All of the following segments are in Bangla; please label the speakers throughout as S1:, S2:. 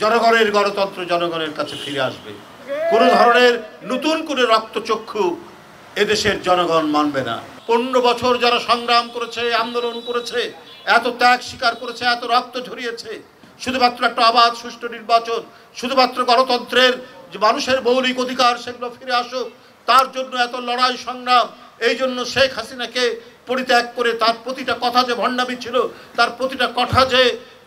S1: জনগণের গণতন্ত্র জনগণের কাছে ফিরে আসবে। কোনো ধরনের নতুন করে রক্তচক্ষু এদেশের জনগণ মানবে না। 15 বছর যারা সংগ্রাম করেছে, আন্দোলন করেছে, এত ত্যাগ স্বীকার করেছে, এত রক্ত ঝরিয়েছে, শুধুমাত্র একটা অবাধ সুষ্ঠু নির্বাচন, শুধুমাত্র গণতন্ত্রের যে মানুষের মৌলিক অধিকার সেগুলো ফিরে আসুক, তার জন্য এত লড়াই সংগ্রাম। এই জন্য শেখ হাসিনাকে পরিত্যাগ করে তার প্রতিটা কথা যে ভণ্ডামি ছিল, তার প্রতিটা কথা যে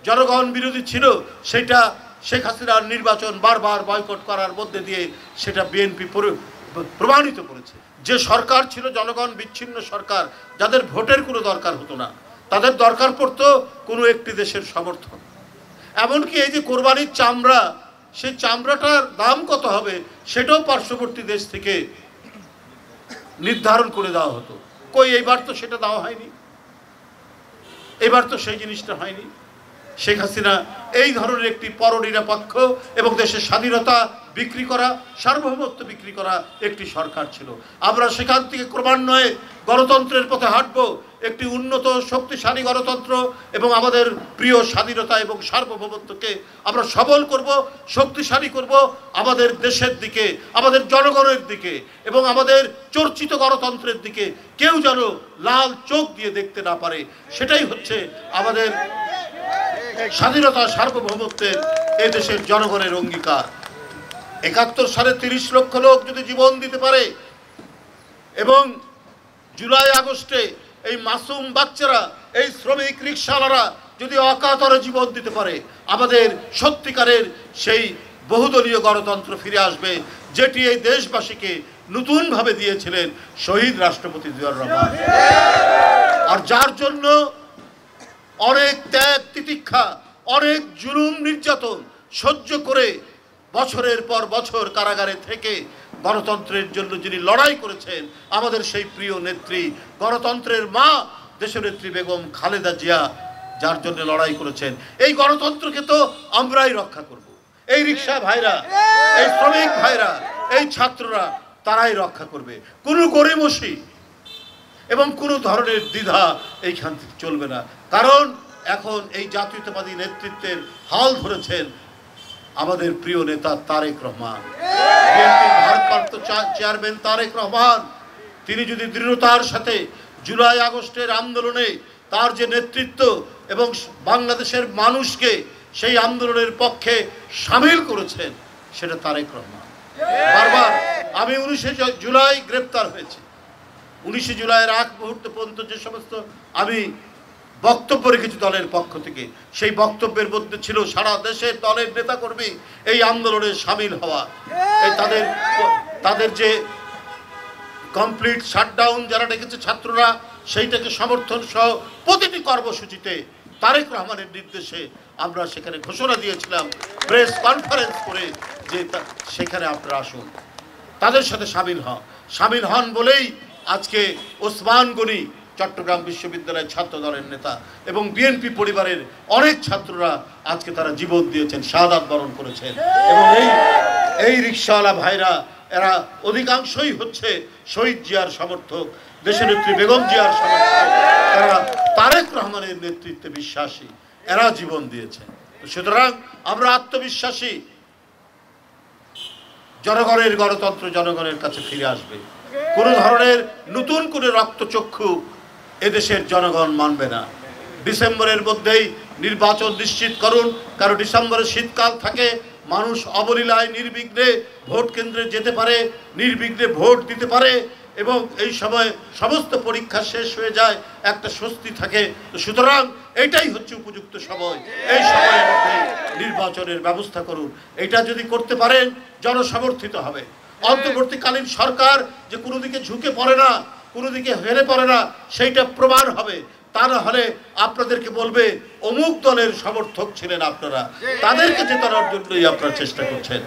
S1: জনগণ বিরোধী ছিল, সেটা শেখ হাসিনার নির্বাচন বারবার বয়কট করার মধ্যে দিয়ে সেটা বিএনপি প্রমাণিত করেছে। যে সরকার ছিল জনগণ বিচ্ছিন্ন সরকার, যাদের ভোটের কোনো দরকার হতো না, তাদের দরকার পড়তো কোনো একটি দেশের সমর্থন। এমনকি এই যে কোরবানির চামড়া, সেই চামড়াটার দাম কত হবে সেটাও পার্শ্ববর্তী দেশ থেকে নির্ধারণ করে দেওয়া হতো। কই এইবার তো সেটা দেওয়া হয়নি, এবার তো সেই জিনিসটা হয়নি। শেখ হাসিনা এই ধরনের একটি পরনিরপেক্ষ এবং দেশের স্বাধীনতা বিক্রি করা, সার্বভৌমত্ব বিক্রি করা একটি সরকার ছিল। আমরা সেখান থেকে ক্রমান্বয়ে গণতন্ত্রের পথে হাঁটব, একটি উন্নত শক্তিশালী গণতন্ত্র এবং আমাদের প্রিয় স্বাধীনতা এবং সার্বভৌমত্বকে আমরা সবল করব, শক্তিশালী করব আমাদের দেশের দিকে, আমাদের জনগণের দিকে এবং আমাদের চর্চিত গণতন্ত্রের দিকে কেউ যেন লাল চোখ দিয়ে দেখতে না পারে। সেটাই হচ্ছে আমাদের স্বাধীনতা সার্বভৌমত্বের এই দেশের জনগণের অঙ্গীকার। 71 সালে 30 লক্ষ লোক যদি জীবন দিতে পারে এবং জুলাই আগস্টে এই মাসুম বাচ্চারা, এই শ্রমিক রিকশাওয়ালারা যদি অকাতরে জীবন দিতে পারে, আমাদের সত্যিকারের সেই বহুদলীয় গণতন্ত্র ফিরে আসবে, যেটি এই দেশবাসীকে নতুনভাবে দিয়েছিলেন শহীদ রাষ্ট্রপতি জিয়াউর রহমান। আর যার জন্য অনেক ত্যাগ তিতিক্ষা, অনেক জুলুম নির্যাতন সহ্য করে বছরের পর বছর কারাগারে থেকে গণতন্ত্রের জন্য যিনি লড়াই করেছেন, আমাদের সেই প্রিয় নেত্রী, গণতন্ত্রের মা দেশনেত্রী বেগম খালেদা জিয়া, যার জন্য লড়াই করেছেন। এই গণতন্ত্রকে তো আমরাই রক্ষা করব। এই রিকশা ভাইরা, এই শ্রমিক ভাইরা, এই ছাত্ররা, তারাই রক্ষা করবে। কোনো গরিমসি এবং কোনো ধরনের দ্বিধা এইখান থেকে চলবে না। কারণ এখন এই জাতীয়তাবাদী নেতৃত্বের হাল ধরেছেন আমাদের প্রিয় নেতা তারেক রহমান, বিএনপির ভারপ্রাপ্ত চেয়ারম্যান তারেক রহমান। তিনি যদি দৃঢ়তার সাথে জুলাই আগস্টের আন্দোলনে তার যে নেতৃত্ব এবং বাংলাদেশের মানুষকে সেই আন্দোলনের পক্ষে সামিল করেছেন, সেটা তারেক রহমান। বারবার আমি 19 জুলাই গ্রেপ্তার হয়েছি। 19 জুলাইয়ের আগ মুহূর্ত পর্যন্ত যে সমস্ত আমি বক্তব্য রেখেছি দলের পক্ষ থেকে, সেই বক্তব্যের মধ্যে ছিল সারা দেশের দলের নেতাকর্মী এই আন্দোলনে সামিল হওয়া, তাদের যে কমপ্লিট শাটডাউন যারা ডেকেছে ছাত্ররা, সেইটাকে সমর্থন সহ প্রতিটি কর্মসূচিতে তারেক রহমানের নির্দেশে আমরা সেখানে ঘোষণা দিয়েছিলাম, প্রেস কনফারেন্স করে, যে সেখানে আপনারা আসুন, তাদের সাথে সামিল হন বলেই আজকে ওসমান গনি চট্টগ্রাম বিশ্ববিদ্যালয়ের ছাত্র দলের নেতা এবং বিএনপি পরিবারের অনেক ছাত্ররা আজকে তারা জীবন দিয়েছেন, শাহাদাত বরণ করেছেন। এবং এই রিকশাওয়ালা ভাইরা, এরা অধিকাংশই হচ্ছে শহীদ জিয়ার সমর্থক, দেশনেত্রী বেগম জিয়ার সমর্থক, তারা তারেক রহমানের নেতৃত্বে বিশ্বাসী, এরা জীবন দিয়েছেন। সুতরাং আমরা আত্মবিশ্বাসী, জনগণের গণতন্ত্র জনগণের কাছে ফিরে আসবে। কোনো ধরনের নতুন করে রক্তচক্ষু এদেশের জনগণ মানবে না। ডিসেম্বরের মধ্যেই নির্বাচন নিশ্চিত করুন, কারণ ডিসেম্বরে শীতকাল থাকে, মানুষ অবলীলায় নির্বিঘ্নে ভোট কেন্দ্রে যেতে পারে, নির্বিঘ্নে ভোট দিতে পারে এবং এই সময় সমস্ত পরীক্ষা শেষ হয়ে যায়, একটা স্বস্তি থাকে। সুতরাং এটাই হচ্ছে উপযুক্ত সময়, এই সময়ের মধ্যে নির্বাচনের ব্যবস্থা করুন। এটা যদি করতে পারেন, জনসমর্থিত হবে। অন্তর্বর্তীকালীন সরকার যে কোনো দিকে ঝুঁকে পড়ে না, কোনো দিকে হেরে পড়ে না, সেইটা প্রমাণ হবে। তা না হলে আপনাদেরকে বলবে অমুক দলের সমর্থক ছিলেন আপনারা, তাদেরকে জেতানোর জন্যই আপনারা চেষ্টা করছেন।